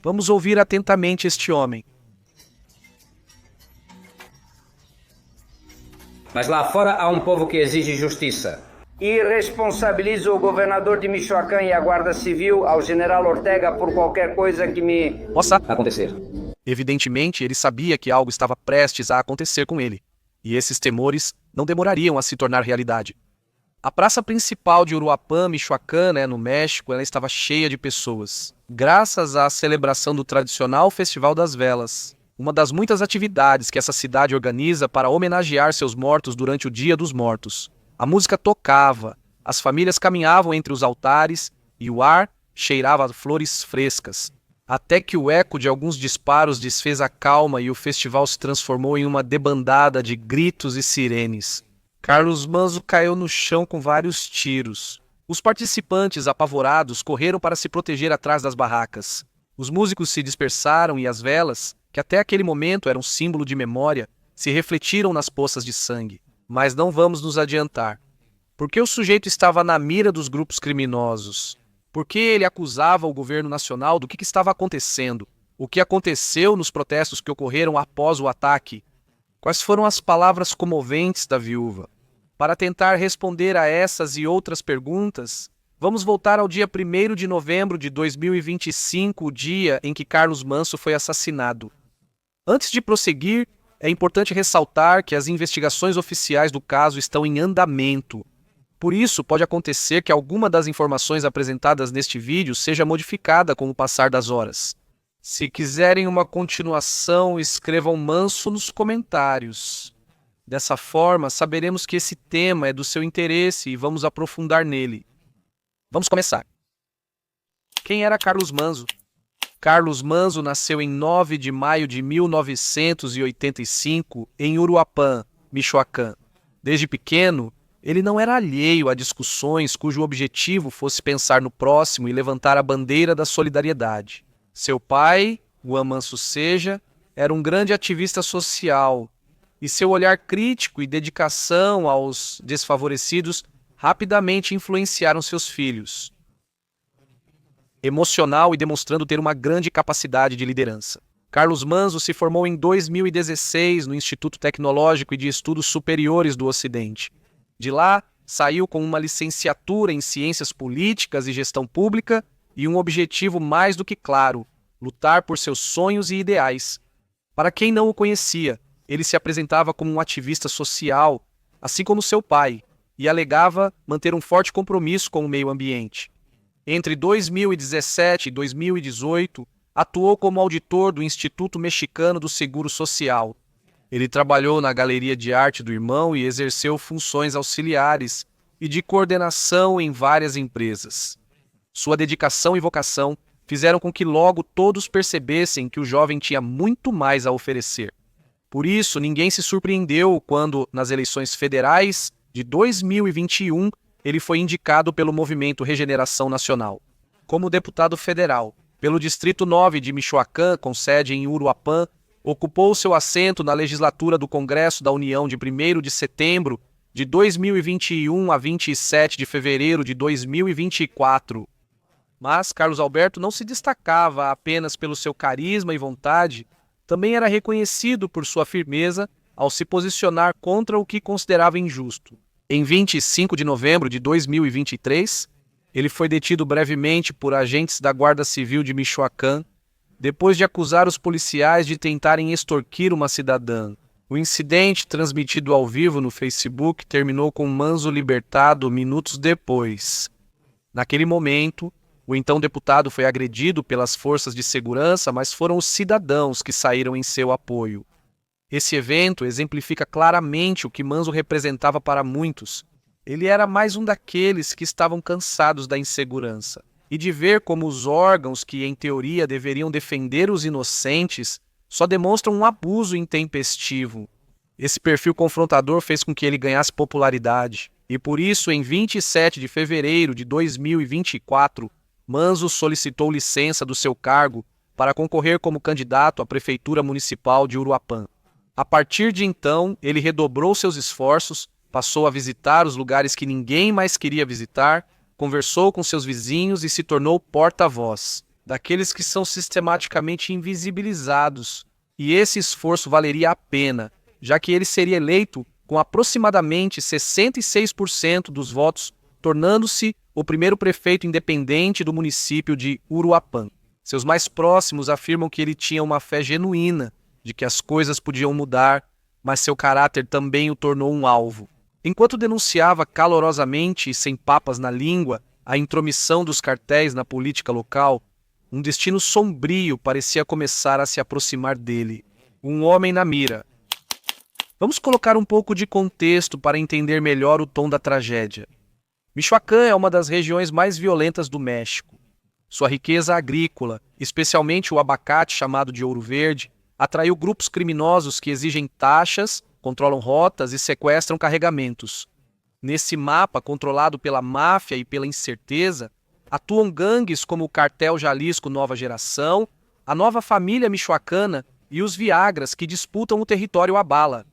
Vamos ouvir atentamente este homem. Mas lá fora há um povo que exige justiça. E responsabilizo o governador de Michoacán e a Guarda Civil, ao general Ortega, por qualquer coisa que me possa acontecer. Evidentemente, ele sabia que algo estava prestes a acontecer com ele, e esses temores não demorariam a se tornar realidade. A praça principal de Uruapán, Michoacán, no México, ela estava cheia de pessoas, graças à celebração do tradicional Festival das Velas, uma das muitas atividades que essa cidade organiza para homenagear seus mortos durante o Dia dos Mortos. A música tocava, as famílias caminhavam entre os altares e o ar cheirava a flores frescas, até que o eco de alguns disparos desfez a calma e o festival se transformou em uma debandada de gritos e sirenes. Carlos Manzo caiu no chão com vários tiros. Os participantes, apavorados, correram para se proteger atrás das barracas. Os músicos se dispersaram e as velas, que até aquele momento eram símbolo de memória, se refletiram nas poças de sangue. Mas não vamos nos adiantar. Porque o sujeito estava na mira dos grupos criminosos? Porque ele acusava o governo nacional do que estava acontecendo? O que aconteceu nos protestos que ocorreram após o ataque? Quais foram as palavras comoventes da viúva? Para tentar responder a essas e outras perguntas, vamos voltar ao dia 1º de novembro de 2025, o dia em que Carlos Manzo foi assassinado. Antes de prosseguir, é importante ressaltar que as investigações oficiais do caso estão em andamento. Por isso, pode acontecer que alguma das informações apresentadas neste vídeo seja modificada com o passar das horas. Se quiserem uma continuação, escrevam Manso nos comentários. Dessa forma, saberemos que esse tema é do seu interesse e vamos aprofundar nele. Vamos começar. Quem era Carlos Manzo? Carlos Manzo nasceu em 9 de maio de 1985 em Uruapán, Michoacán. Desde pequeno, ele não era alheio a discussões cujo objetivo fosse pensar no próximo e levantar a bandeira da solidariedade. Seu pai, Juan Manso Seja, era um grande ativista social, e seu olhar crítico e dedicação aos desfavorecidos rapidamente influenciaram seus filhos. Emocional e demonstrando ter uma grande capacidade de liderança. Carlos Manzo se formou em 2016 no Instituto Tecnológico e de Estudos Superiores do Ocidente. De lá, saiu com uma licenciatura em Ciências Políticas e Gestão Pública e um objetivo mais do que claro: lutar por seus sonhos e ideais. Para quem não o conhecia, ele se apresentava como um ativista social, assim como seu pai, e alegava manter um forte compromisso com o meio ambiente. Entre 2017 e 2018, atuou como auditor do Instituto Mexicano do Seguro Social. Ele trabalhou na Galeria de Arte do Irmão e exerceu funções auxiliares e de coordenação em várias empresas. Sua dedicação e vocação fizeram com que logo todos percebessem que o jovem tinha muito mais a oferecer. Por isso, ninguém se surpreendeu quando, nas eleições federais de 2021, ele foi indicado pelo Movimento Regeneração Nacional. Como deputado federal, pelo Distrito 9 de Michoacán, com sede em Uruapán, ocupou seu assento na legislatura do Congresso da União de 1º de setembro de 2021 a 27 de fevereiro de 2024. Mas Carlos Alberto não se destacava apenas pelo seu carisma e vontade, também era reconhecido por sua firmeza ao se posicionar contra o que considerava injusto. Em 25 de novembro de 2023, ele foi detido brevemente por agentes da Guarda Civil de Michoacán, depois de acusar os policiais de tentarem extorquir uma cidadã. O incidente, transmitido ao vivo no Facebook, terminou com Manzo libertado minutos depois. Naquele momento, o então deputado foi agredido pelas forças de segurança, mas foram os cidadãos que saíram em seu apoio. Esse evento exemplifica claramente o que Manzo representava para muitos. Ele era mais um daqueles que estavam cansados da insegurança e de ver como os órgãos que, em teoria, deveriam defender os inocentes só demonstram um abuso intempestivo. Esse perfil confrontador fez com que ele ganhasse popularidade e, por isso, em 27 de fevereiro de 2024, Manzo solicitou licença do seu cargo para concorrer como candidato à Prefeitura Municipal de Uruapán. A partir de então, ele redobrou seus esforços, passou a visitar os lugares que ninguém mais queria visitar, conversou com seus vizinhos e se tornou porta-voz. daqueles que são sistematicamente invisibilizados, e esse esforço valeria a pena, já que ele seria eleito com aproximadamente 66% dos votos, tornando-se o primeiro prefeito independente do município de Uruapã. Seus mais próximos afirmam que ele tinha uma fé genuína de que as coisas podiam mudar, mas seu caráter também o tornou um alvo. Enquanto denunciava calorosamente e sem papas na língua a intromissão dos cartéis na política local, um destino sombrio parecia começar a se aproximar dele. Um homem na mira. Vamos colocar um pouco de contexto para entender melhor o tom da tragédia. Michoacán é uma das regiões mais violentas do México. Sua riqueza agrícola, especialmente o abacate chamado de ouro verde, atraiu grupos criminosos que exigem taxas, controlam rotas e sequestram carregamentos. Nesse mapa, controlado pela máfia e pela incerteza, atuam gangues como o Cartel Jalisco Nova Geração, a Nova Família Michoacana e os Viagras que disputam o território à bala.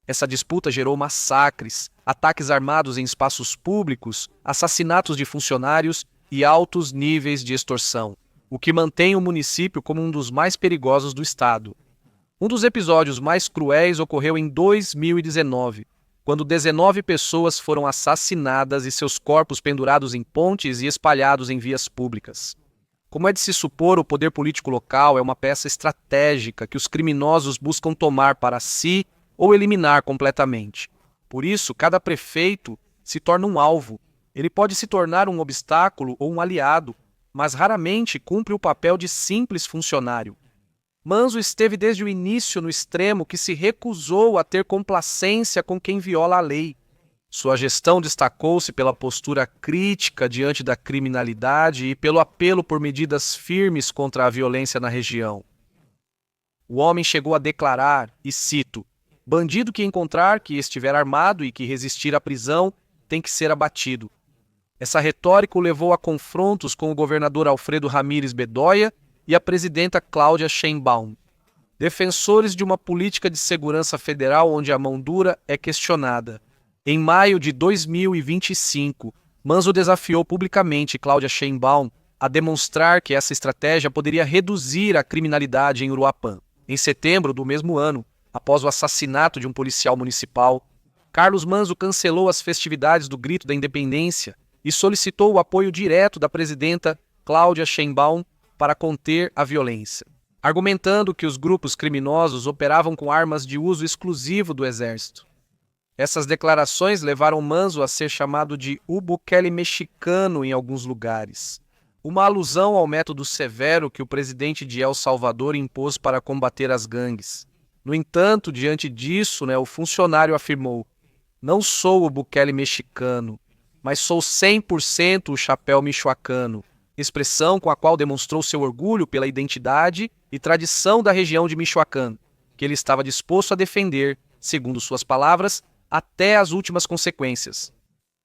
Essa disputa gerou massacres, ataques armados em espaços públicos, assassinatos de funcionários e altos níveis de extorsão, o que mantém o município como um dos mais perigosos do estado. Um dos episódios mais cruéis ocorreu em 2019, quando 19 pessoas foram assassinadas e seus corpos pendurados em pontes e espalhados em vias públicas. Como é de se supor, o poder político local é uma peça estratégica que os criminosos buscam tomar para si ou eliminar completamente. Por isso, cada prefeito se torna um alvo. Ele pode se tornar um obstáculo ou um aliado, mas raramente cumpre o papel de simples funcionário. Manzo esteve desde o início no extremo que se recusou a ter complacência com quem viola a lei. Sua gestão destacou-se pela postura crítica diante da criminalidade e pelo apelo por medidas firmes contra a violência na região. O homem chegou a declarar, e cito, "Bandido que encontrar que estiver armado e que resistir à prisão tem que ser abatido." Essa retórica o levou a confrontos com o governador Alfredo Ramírez Bedoya e a presidenta Cláudia Sheinbaum, defensores de uma política de segurança federal onde a mão dura é questionada. Em maio de 2025, Manzo desafiou publicamente Cláudia Sheinbaum a demonstrar que essa estratégia poderia reduzir a criminalidade em Uruapã. Em setembro do mesmo ano, após o assassinato de um policial municipal, Carlos Manzo cancelou as festividades do Grito da Independência e solicitou o apoio direto da presidenta Cláudia Sheinbaum para conter a violência, argumentando que os grupos criminosos operavam com armas de uso exclusivo do exército. Essas declarações levaram Manzo a ser chamado de "o Bukele mexicano" em alguns lugares, uma alusão ao método severo que o presidente de El Salvador impôs para combater as gangues. No entanto, diante disso, o funcionário afirmou: "Não sou o Bukele mexicano, mas sou 100% o chapéu michoacano", expressão com a qual demonstrou seu orgulho pela identidade e tradição da região de Michoacán, que ele estava disposto a defender, segundo suas palavras, até as últimas consequências.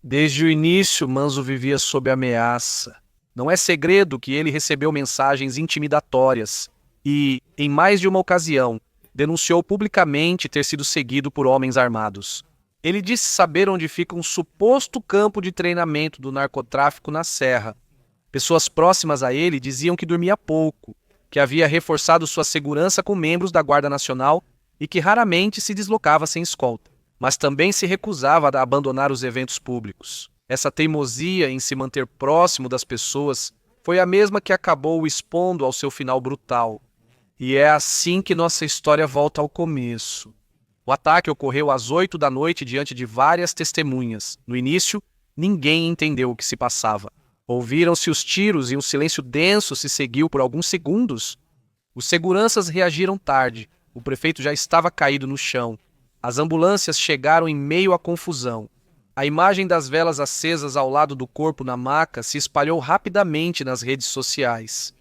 Desde o início, Manzo vivia sob ameaça. Não é segredo que ele recebeu mensagens intimidatórias e, em mais de uma ocasião, denunciou publicamente ter sido seguido por homens armados. Ele disse saber onde fica um suposto campo de treinamento do narcotráfico na Serra. Pessoas próximas a ele diziam que dormia pouco, que havia reforçado sua segurança com membros da Guarda Nacional e que raramente se deslocava sem escolta, mas também se recusava a abandonar os eventos públicos. Essa teimosia em se manter próximo das pessoas foi a mesma que acabou o expondo ao seu final brutal. E é assim que nossa história volta ao começo. O ataque ocorreu às 8 da noite diante de várias testemunhas. No início, ninguém entendeu o que se passava. Ouviram-se os tiros e um silêncio denso se seguiu por alguns segundos. Os seguranças reagiram tarde. O prefeito já estava caído no chão. As ambulâncias chegaram em meio à confusão. A imagem das velas acesas ao lado do corpo na maca se espalhou rapidamente nas redes sociais.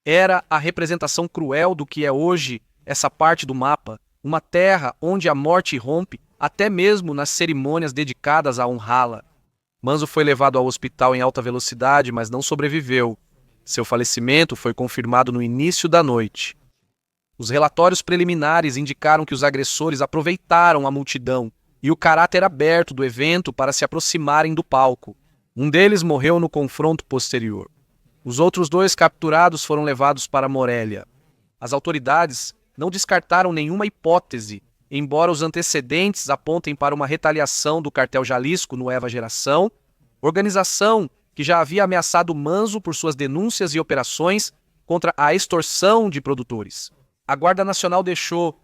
Era a representação cruel do que é hoje essa parte do mapa, uma terra onde a morte irrompe até mesmo nas cerimônias dedicadas a honrá-la. Manzo foi levado ao hospital em alta velocidade, mas não sobreviveu. Seu falecimento foi confirmado no início da noite. Os relatórios preliminares indicaram que os agressores aproveitaram a multidão e o caráter aberto do evento para se aproximarem do palco. Um deles morreu no confronto posterior. Os outros 2 capturados foram levados para Morelia. As autoridades não descartaram nenhuma hipótese, embora os antecedentes apontem para uma retaliação do Cartel Jalisco Nueva Geração, organização que já havia ameaçado Manso por suas denúncias e operações contra a extorsão de produtores. A Guarda Nacional deixou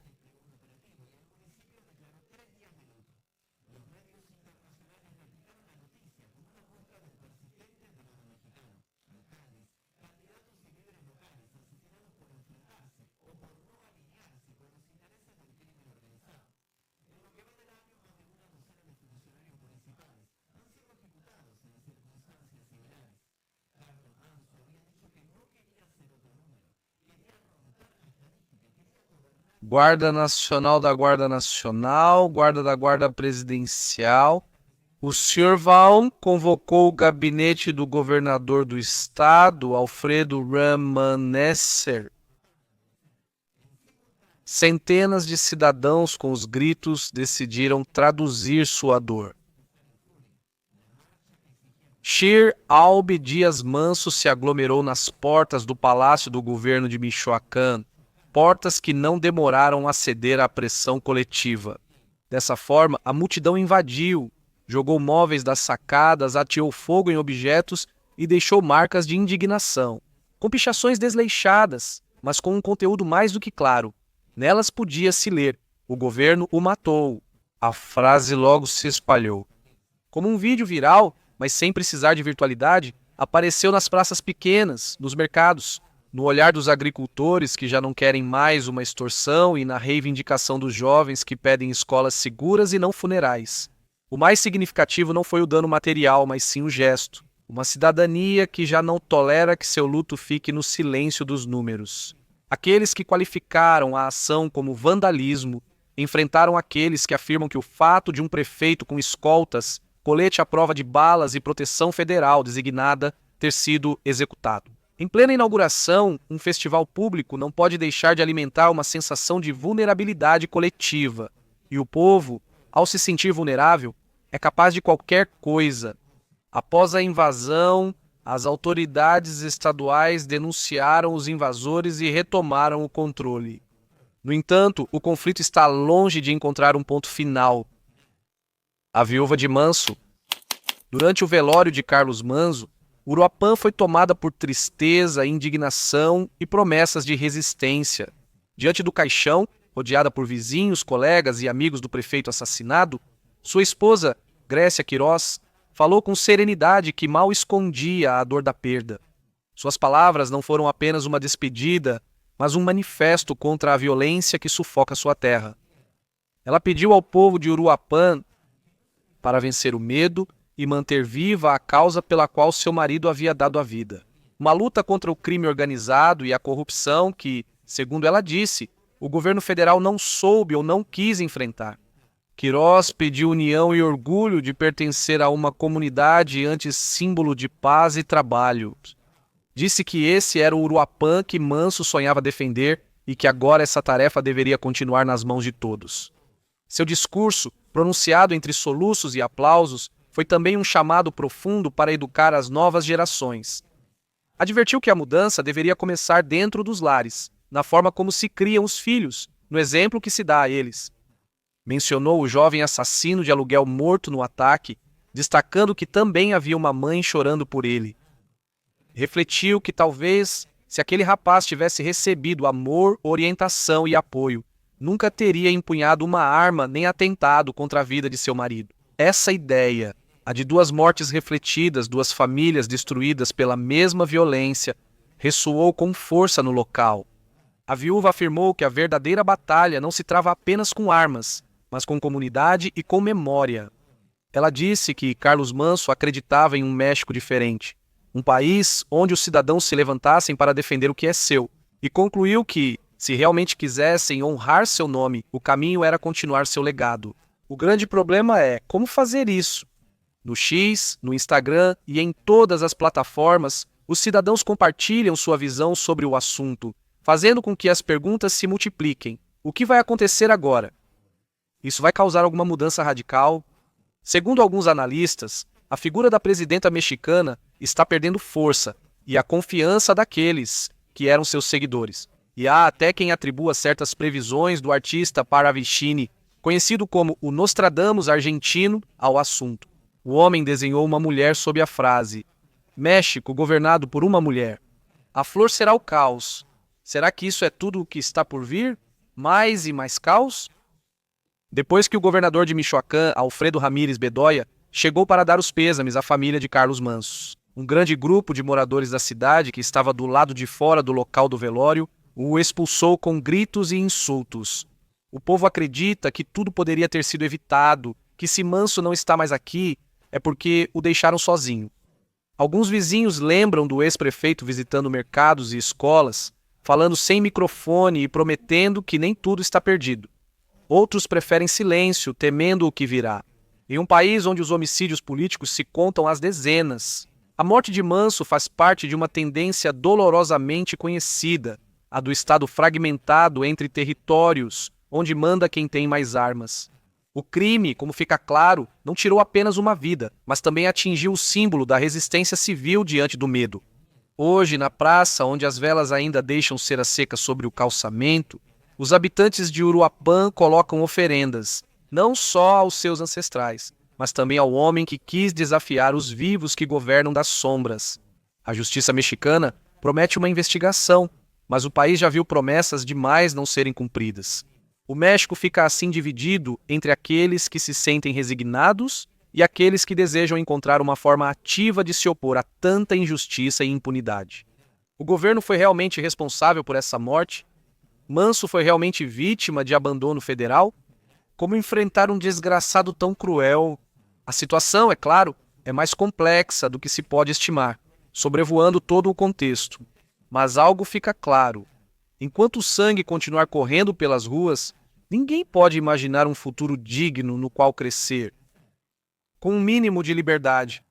Guarda Nacional da Guarda Nacional, Guarda da Guarda Presidencial. O Sr. Vaughan convocou o gabinete do governador do estado, Alfredo Ramanesser. Centenas de cidadãos com os gritos decidiram traduzir sua dor. Shir Albi Dias Manso se aglomerou nas portas do palácio do governo de Michoacán, portas que não demoraram a ceder à pressão coletiva. Dessa forma, a multidão invadiu, jogou móveis das sacadas, ateou fogo em objetos e deixou marcas de indignação, com pichações desleixadas, mas com um conteúdo mais do que claro. Nelas podia-se ler: "O governo o matou." A frase logo se espalhou. Como um vídeo viral, mas sem precisar de virtualidade, apareceu nas praças pequenas, nos mercados, no olhar dos agricultores que já não querem mais uma extorsão e na reivindicação dos jovens que pedem escolas seguras e não funerais. O mais significativo não foi o dano material, mas sim o gesto. Uma cidadania que já não tolera que seu luto fique no silêncio dos números. Aqueles que qualificaram a ação como vandalismo enfrentaram aqueles que afirmam que o fato de um prefeito com escoltas, colete à prova de balas e proteção federal designada ter sido executado. Em plena inauguração, um festival público não pode deixar de alimentar uma sensação de vulnerabilidade coletiva. E o povo, ao se sentir vulnerável, é capaz de qualquer coisa. Após a invasão, as autoridades estaduais denunciaram os invasores e retomaram o controle. No entanto, o conflito está longe de encontrar um ponto final. A viúva de Manso. Durante o velório de Carlos Manso, Uruapã foi tomada por tristeza, indignação e promessas de resistência. Diante do caixão, rodeada por vizinhos, colegas e amigos do prefeito assassinado, sua esposa, Grécia Queiroz, falou com serenidade que mal escondia a dor da perda. Suas palavras não foram apenas uma despedida, mas um manifesto contra a violência que sufoca sua terra. Ela pediu ao povo de Uruapã para vencer o medo e manter viva a causa pela qual seu marido havia dado a vida. Uma luta contra o crime organizado e a corrupção que, segundo ela disse, o governo federal não soube ou não quis enfrentar. Queiroz pediu união e orgulho de pertencer a uma comunidade antes símbolo de paz e trabalho. Disse que esse era o Uruapã que Manso sonhava defender e que agora essa tarefa deveria continuar nas mãos de todos. Seu discurso, pronunciado entre soluços e aplausos, foi também um chamado profundo para educar as novas gerações. Advertiu que a mudança deveria começar dentro dos lares, na forma como se criam os filhos, no exemplo que se dá a eles. Mencionou o jovem assassino de aluguel morto no ataque, destacando que também havia uma mãe chorando por ele. Refletiu que talvez, se aquele rapaz tivesse recebido amor, orientação e apoio, nunca teria empunhado uma arma nem atentado contra a vida de seu marido. Essa ideia, a de 2 mortes refletidas, 2 famílias destruídas pela mesma violência, ressoou com força no local. A viúva afirmou que a verdadeira batalha não se trava apenas com armas, mas com comunidade e com memória. Ela disse que Carlos Manso acreditava em um México diferente, um país onde os cidadãos se levantassem para defender o que é seu, e concluiu que, se realmente quisessem honrar seu nome, o caminho era continuar seu legado. O grande problema é como fazer isso. No X, no Instagram e em todas as plataformas, os cidadãos compartilham sua visão sobre o assunto, fazendo com que as perguntas se multipliquem. O que vai acontecer agora? Isso vai causar alguma mudança radical? Segundo alguns analistas, a figura da presidenta mexicana está perdendo força e a confiança daqueles que eram seus seguidores. E há até quem atribua certas previsões do artista Paravicini, conhecido como o Nostradamus argentino, ao assunto. O homem desenhou uma mulher sob a frase: México governado por uma mulher. A flor será o caos. Será que isso é tudo o que está por vir? Mais e mais caos? Depois que o governador de Michoacán, Alfredo Ramírez Bedoya, chegou para dar os pêsames à família de Carlos Manso, um grande grupo de moradores da cidade que estava do lado de fora do local do velório o expulsou com gritos e insultos. O povo acredita que tudo poderia ter sido evitado, que se Manso não está mais aqui, é porque o deixaram sozinho. Alguns vizinhos lembram do ex-prefeito visitando mercados e escolas, falando sem microfone e prometendo que nem tudo está perdido. Outros preferem silêncio, temendo o que virá. Em um país onde os homicídios políticos se contam às dezenas, a morte de Manso faz parte de uma tendência dolorosamente conhecida, a do Estado fragmentado entre territórios, onde manda quem tem mais armas. O crime, como fica claro, não tirou apenas uma vida, mas também atingiu o símbolo da resistência civil diante do medo. Hoje, na praça, onde as velas ainda deixam cera seca sobre o calçamento, os habitantes de Uruapã colocam oferendas, não só aos seus ancestrais, mas também ao homem que quis desafiar os vivos que governam das sombras. A justiça mexicana promete uma investigação, mas o país já viu promessas demais não serem cumpridas. O México fica assim dividido entre aqueles que se sentem resignados e aqueles que desejam encontrar uma forma ativa de se opor a tanta injustiça e impunidade. O governo foi realmente responsável por essa morte? Manso foi realmente vítima de abandono federal? Como enfrentar um desgraçado tão cruel? A situação, é claro, é mais complexa do que se pode estimar, sobrevoando todo o contexto. Mas algo fica claro: enquanto o sangue continuar correndo pelas ruas, ninguém pode imaginar um futuro digno no qual crescer, com um mínimo de liberdade.